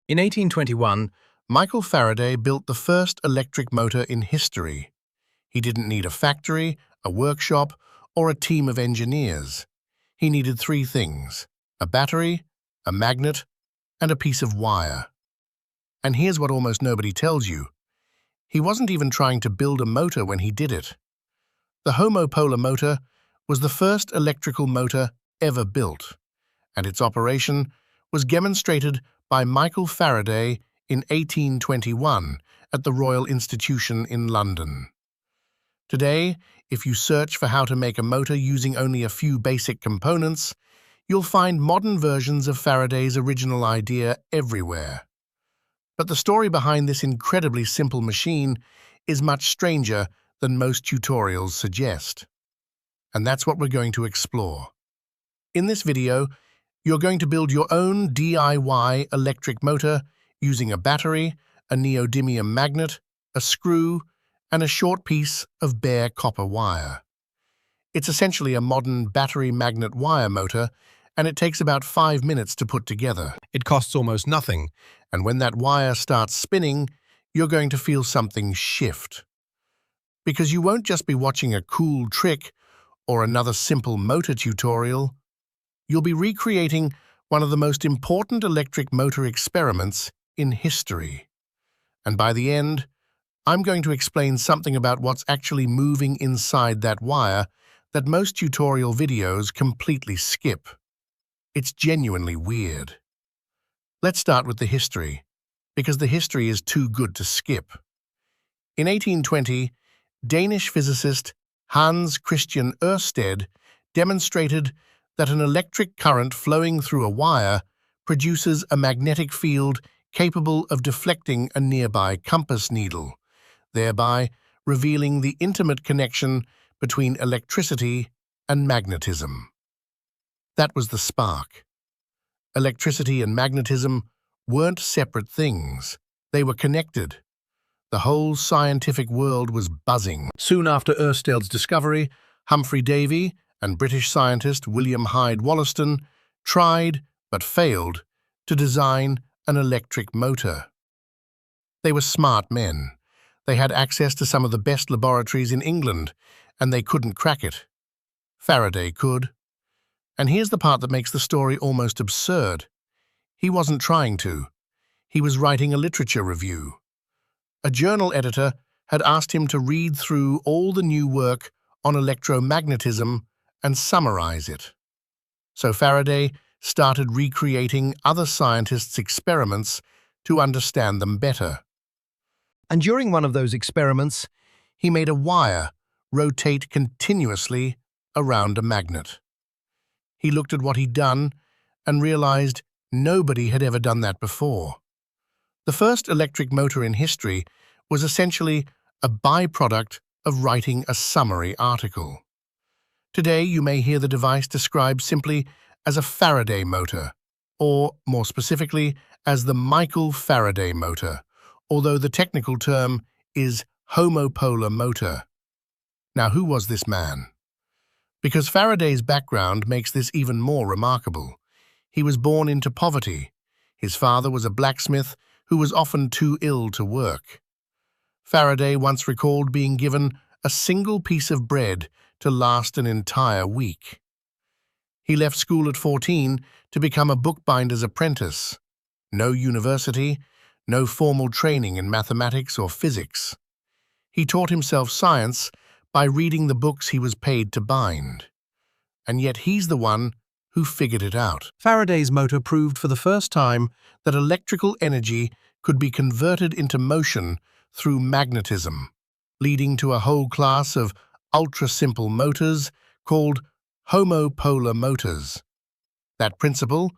In 1821, Michael Faraday built the first electric motor in history. He didn't need a factory, a workshop, or a team of engineers. He needed three things: a battery, a magnet, and a piece of wire. And here's what almost nobody tells you. He wasn't even trying to build a motor when he did it. The Homopolar motor was the first electrical motor ever built, and its operation was demonstrated by Michael Faraday in 1821 at the Royal Institution in London. Today, if you search for how to make a motor using only a few basic components, you'll find modern versions of Faraday's original idea everywhere. But the story behind this incredibly simple machine is much stranger than most tutorials suggest. And that's what we're going to explore. In this video, you're going to build your own DIY electric motor using a battery, a neodymium magnet, a screw, and a short piece of bare copper wire. It's essentially a modern battery magnet wire motor, and it takes about 5 minutes to put together. It costs almost nothing, and when that wire starts spinning, you're going to feel something shift. Because you won't just be watching a cool trick or another simple motor tutorial, you'll be recreating one of the most important electric motor experiments in history. And by the end, I'm going to explain something about what's actually moving inside that wire that most tutorial videos completely skip. It's genuinely weird. Let's start with the history, because the history is too good to skip. In 1820, Danish physicist Hans Christian Ørsted demonstrated that an electric current flowing through a wire produces a magnetic field capable of deflecting a nearby compass needle, thereby revealing the intimate connection between electricity and magnetism. That was the spark. Electricity and magnetism weren't separate things. They were connected. The whole scientific world was buzzing. Soon after Ørsted's discovery, Humphrey Davy and British scientist William Hyde Wollaston tried, but failed, to design an electric motor. They were smart men. They had access to some of the best laboratories in England, and they couldn't crack it. Faraday could. And here's the part that makes the story almost absurd. He wasn't trying to. He was writing a literature review. A journal editor had asked him to read through all the new work on electromagnetism and summarize it. So Faraday started recreating other scientists' experiments to understand them better. And during one of those experiments, he made a wire rotate continuously around a magnet. He looked at what he'd done and realized nobody had ever done that before. The first electric motor in history was essentially a byproduct of writing a summary article. Today, you may hear the device described simply as a Faraday motor, or more specifically, as the Michael Faraday motor, although the technical term is Homopolar motor. Now, who was this man? Because Faraday's background makes this even more remarkable. He was born into poverty. His father was a blacksmith who was often too ill to work. Faraday once recalled being given a single piece of bread to last an entire week. He left school at 14 to become a bookbinder's apprentice. No university, no formal training in mathematics or physics. He taught himself science by reading the books he was paid to bind. And yet he's the one who figured it out. Faraday's motor proved for the first time that electrical energy could be converted into motion through magnetism, leading to a whole class of ultra-simple motors called homopolar motors. That principle,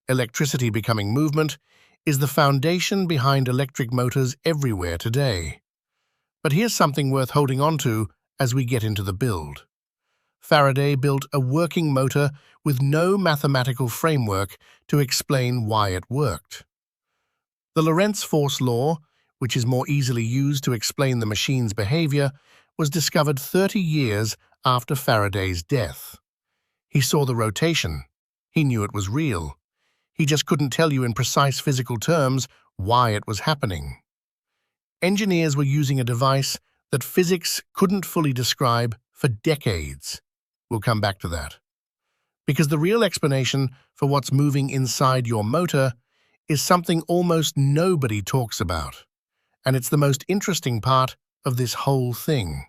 electricity becoming movement, is the foundation behind electric motors everywhere today. But here's something worth holding on to as we get into the build. Faraday built a working motor with no mathematical framework to explain why it worked. The Lorentz force law, which is more easily used to explain the machine's behavior, was discovered 30 years after Faraday's death. He saw the rotation. He knew it was real. He just couldn't tell you in precise physical terms why it was happening. Engineers were using a device that physics couldn't fully describe for decades. We'll come back to that. Because the real explanation for what's moving inside your motor is something almost nobody talks about, and it's the most interesting part of this whole thing.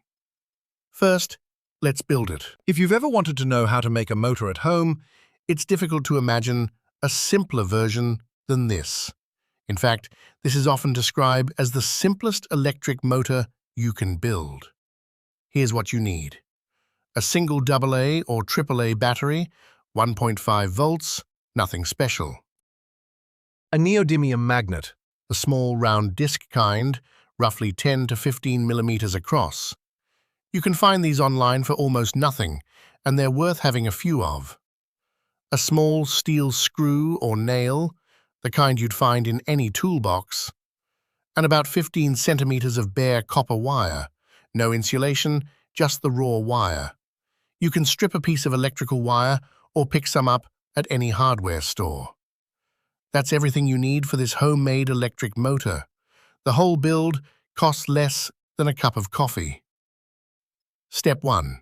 First, let's build it. If you've ever wanted to know how to make a motor at home, it's difficult to imagine a simpler version than this. In fact, this is often described as the simplest electric motor you can build. Here's what you need. A single AA or AAA battery, 1.5 volts, nothing special. A neodymium magnet, the small round disc kind, roughly 10 to 15 millimeters across. You can find these online for almost nothing, and they're worth having a few of. A small steel screw or nail, the kind you'd find in any toolbox, and about 15 centimeters of bare copper wire, no insulation, just the raw wire. You can strip a piece of electrical wire or pick some up at any hardware store. That's everything you need for this homemade electric motor. The whole build costs less than a cup of coffee. Step 1.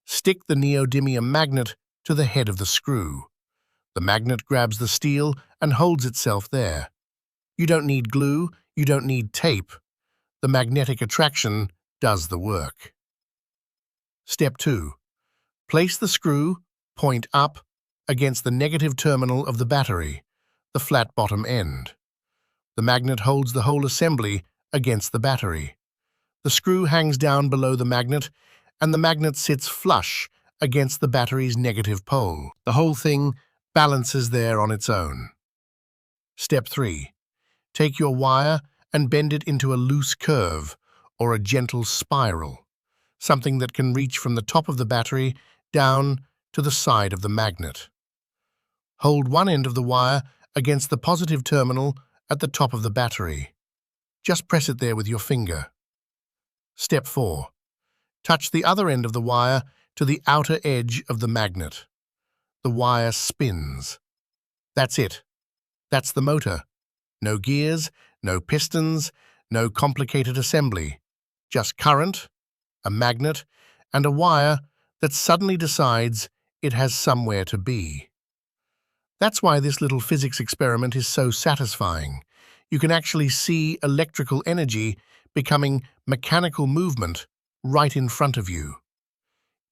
Stick the neodymium magnet to the head of the screw. The magnet grabs the steel and holds itself there. You don't need glue, you don't need tape. The magnetic attraction does the work. Step 2. Place the screw, point up, against the negative terminal of the battery, the flat bottom end. The magnet holds the whole assembly against the battery. The screw hangs down below the magnet, and the magnet sits flush against the battery's negative pole. The whole thing balances there on its own. Step 3. Take your wire and bend it into a loose curve or a gentle spiral, something that can reach from the top of the battery down to the side of the magnet. Hold one end of the wire against the positive terminal at the top of the battery. Just press it there with your finger. Step 4. Touch the other end of the wire to the outer edge of the magnet. The wire spins. That's it. That's the motor. No gears, no pistons, no complicated assembly. Just current, a magnet, and a wire that suddenly decides it has somewhere to be. That's why this little physics experiment is so satisfying. You can actually see electrical energy becoming mechanical movement right in front of you.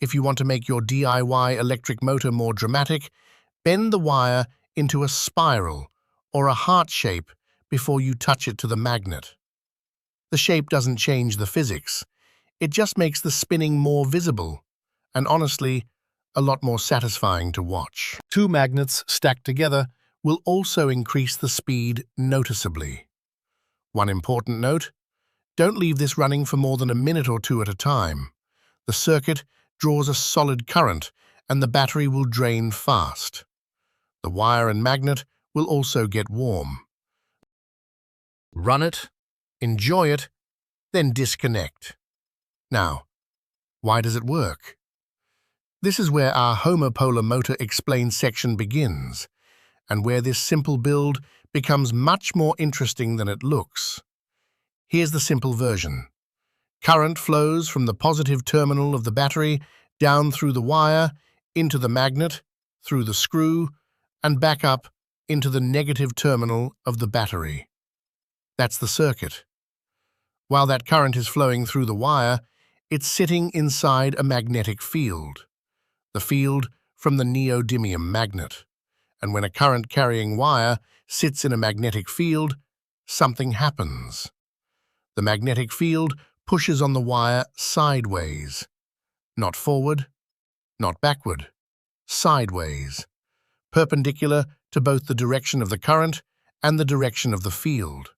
If you want to make your DIY electric motor more dramatic, bend the wire into a spiral or a heart shape before you touch it to the magnet. The shape doesn't change the physics. It just makes the spinning more visible and, honestly, a lot more satisfying to watch. Two magnets stacked together will also increase the speed noticeably. One important note: don't leave this running for more than a minute or two at a time. The circuit draws a solid current, and the battery will drain fast. The wire and magnet will also get warm. Run it, enjoy it, then disconnect. Now, why does it work? This is where our Homopolar motor explained section begins, and where this simple build becomes much more interesting than it looks. Here's the simple version. Current flows from the positive terminal of the battery down through the wire, into the magnet, through the screw, and back up into the negative terminal of the battery. That's the circuit. While that current is flowing through the wire, it's sitting inside a magnetic field. The field from the neodymium magnet. And when a current-carrying wire sits in a magnetic field, something happens. The magnetic field pushes on the wire sideways. Not forward, not backward, sideways, perpendicular to both the direction of the current and the direction of the field.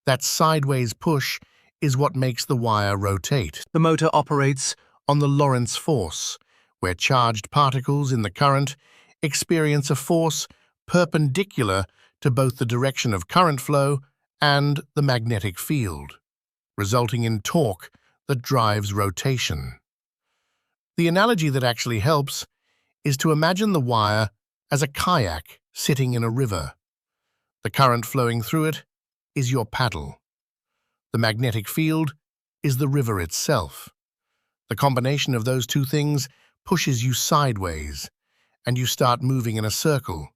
That sideways push is what makes the wire rotate. The motor operates on the Lorentz force, where charged particles in the current experience a force perpendicular to both the direction of current flow and the magnetic field, resulting in torque that drives rotation. The analogy that actually helps is to imagine the wire as a kayak sitting in a river. The current flowing through it is your paddle. The magnetic field is the river itself. The combination of those two things pushes you sideways, and you start moving in a circle.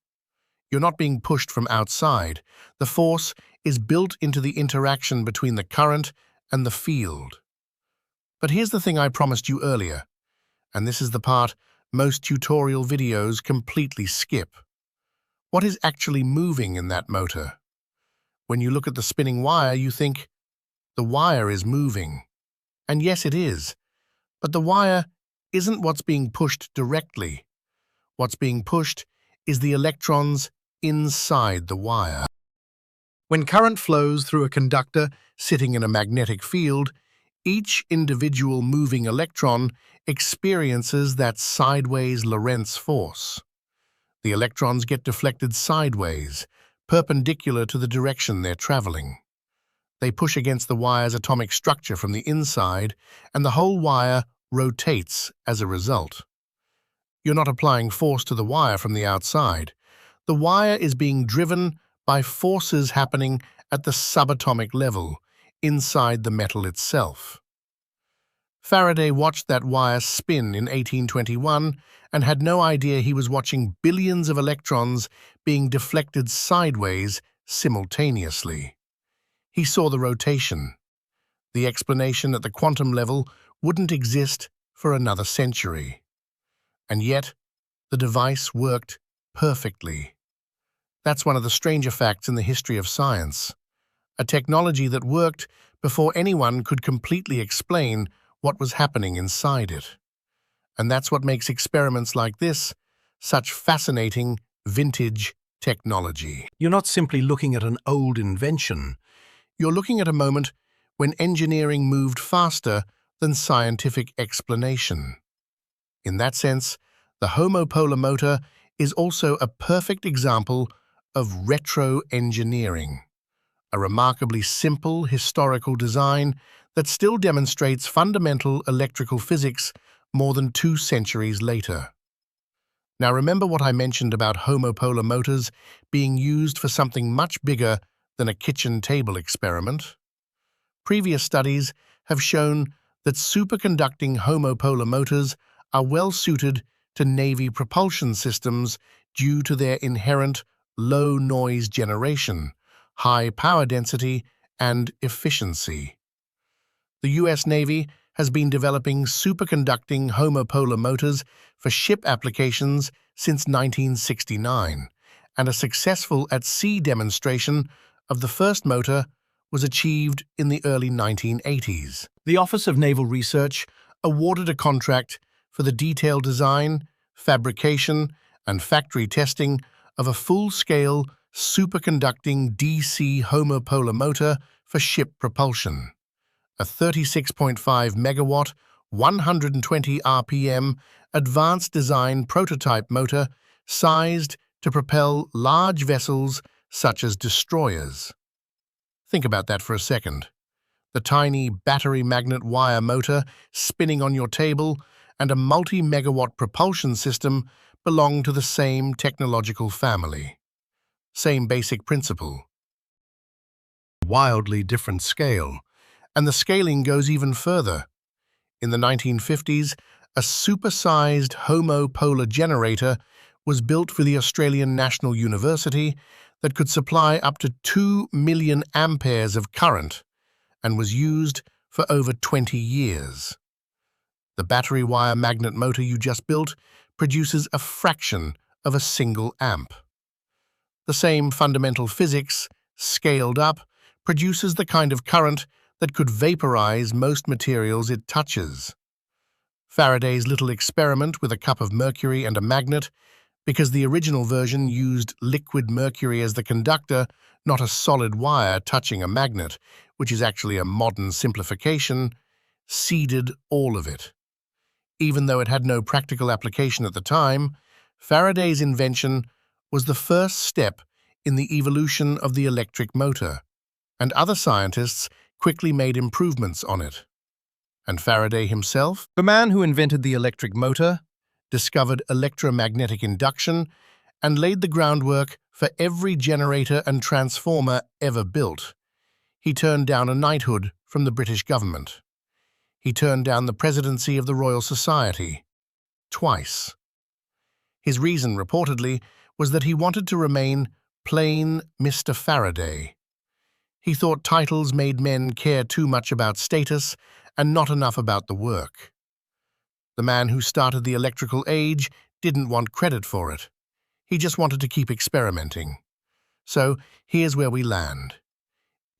You're not being pushed from outside. The force is built into the interaction between the current and the field. But here's the thing I promised you earlier, and this is the part most tutorial videos completely skip. What is actually moving in that motor? When you look at the spinning wire, you think, the wire is moving. And yes, it is. But the wire isn't what's being pushed directly. What's being pushed is the electrons inside the wire. When current flows through a conductor sitting in a magnetic field, each individual moving electron experiences that sideways Lorentz force. The electrons get deflected sideways, perpendicular to the direction they're traveling. They push against the wire's atomic structure from the inside, and the whole wire rotates as a result. You're not applying force to the wire from the outside. The wire is being driven by forces happening at the subatomic level, inside the metal itself. Faraday watched that wire spin in 1821 and had no idea he was watching billions of electrons being deflected sideways simultaneously. He saw the rotation. The explanation at the quantum level wouldn't exist for another century. And yet, the device worked perfectly. That's one of the stranger facts in the history of science. A technology that worked before anyone could completely explain what was happening inside it. And that's what makes experiments like this such fascinating, vintage technology. You're not simply looking at an old invention. You're looking at a moment when engineering moved faster than scientific explanation. In that sense, the homopolar motor is also a perfect example of retro-engineering, a remarkably simple historical design that still demonstrates fundamental electrical physics more than 2 centuries later. Now remember what I mentioned about homopolar motors being used for something much bigger than a kitchen table experiment? Previous studies have shown that superconducting homopolar motors are well suited to Navy propulsion systems due to their inherent low noise generation, high power density, and efficiency. The U.S. Navy has been developing superconducting homopolar motors for ship applications since 1969, and a successful at-sea demonstration of the first motor was achieved in the early 1980s. The Office of Naval Research awarded a contract for the detailed design, fabrication, and factory testing of a full-scale superconducting DC homopolar motor for ship propulsion. A 36.5 megawatt, 120 RPM advanced design prototype motor sized to propel large vessels such as destroyers. Think about that for a second. The tiny battery magnet wire motor spinning on your table and a multi-megawatt propulsion system belong to the same technological family. Same basic principle. Wildly different scale. And the scaling goes even further. In the 1950s, a supersized homopolar generator was built for the Australian National University that could supply up to 2 million amperes of current and was used for over 20 years. The battery wire magnet motor you just built produces a fraction of a single amp. The same fundamental physics, scaled up, produces the kind of current that could vaporize most materials it touches. Faraday's little experiment with a cup of mercury and a magnet, because the original version used liquid mercury as the conductor, not a solid wire touching a magnet, which is actually a modern simplification, seeded all of it. Even though it had no practical application at the time, Faraday's invention was the first step in the evolution of the electric motor, and other scientists quickly made improvements on it. And Faraday himself, the man who invented the electric motor, discovered electromagnetic induction and laid the groundwork for every generator and transformer ever built, He turned down a knighthood from the British government. He turned down the presidency of the Royal Society. Twice. His reason, reportedly, was that he wanted to remain plain Mr. Faraday. He thought titles made men care too much about status and not enough about the work. The man who started the electrical age didn't want credit for it. He just wanted to keep experimenting. So here's where we land.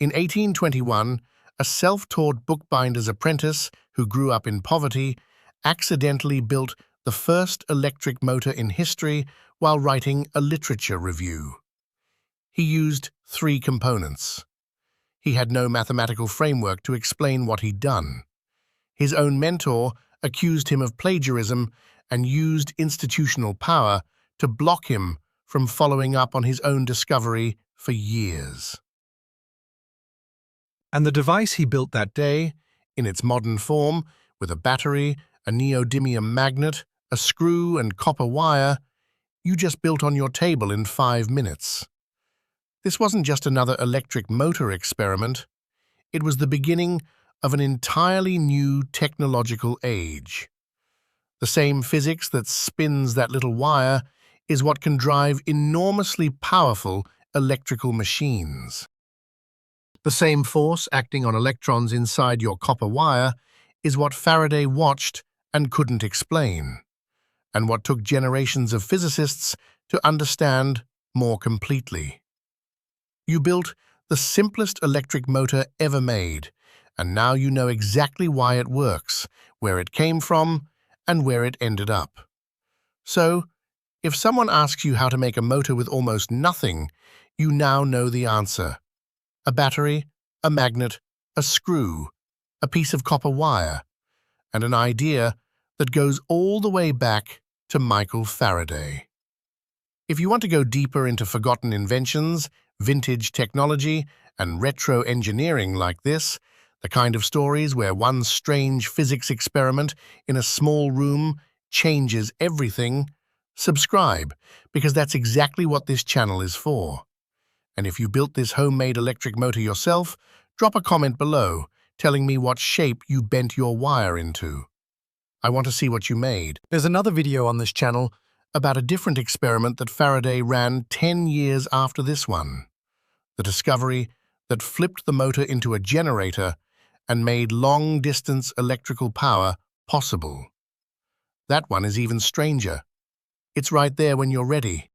In 1821, a self-taught bookbinder's apprentice who grew up in poverty accidentally built the first electric motor in history while writing a literature review. He used 3 components. He had no mathematical framework to explain what he'd done. His own mentor accused him of plagiarism and used institutional power to block him from following up on his own discovery for years. And the device he built that day, in its modern form, with a battery, a neodymium magnet, a screw and copper wire, you just built on your table in 5 minutes. This wasn't just another electric motor experiment. It was the beginning of an entirely new technological age. The same physics that spins that little wire is what can drive enormously powerful electrical machines. The same force acting on electrons inside your copper wire is what Faraday watched and couldn't explain, and what took generations of physicists to understand more completely. You built the simplest electric motor ever made, and now you know exactly why it works, where it came from, and where it ended up. So, if someone asks you how to make a motor with almost nothing, you now know the answer. A battery, a magnet, a screw, a piece of copper wire, and an idea that goes all the way back to Michael Faraday. If you want to go deeper into forgotten inventions, vintage technology, and retro engineering like this, the kind of stories where one strange physics experiment in a small room changes everything, subscribe, because that's exactly what this channel is for. And if you built this homemade electric motor yourself, drop a comment below telling me what shape you bent your wire into. I want to see what you made. There's another video on this channel about a different experiment that Faraday ran 10 years after this one. The discovery that flipped the motor into a generator and made long-distance electrical power possible. That one is even stranger. It's right there when you're ready.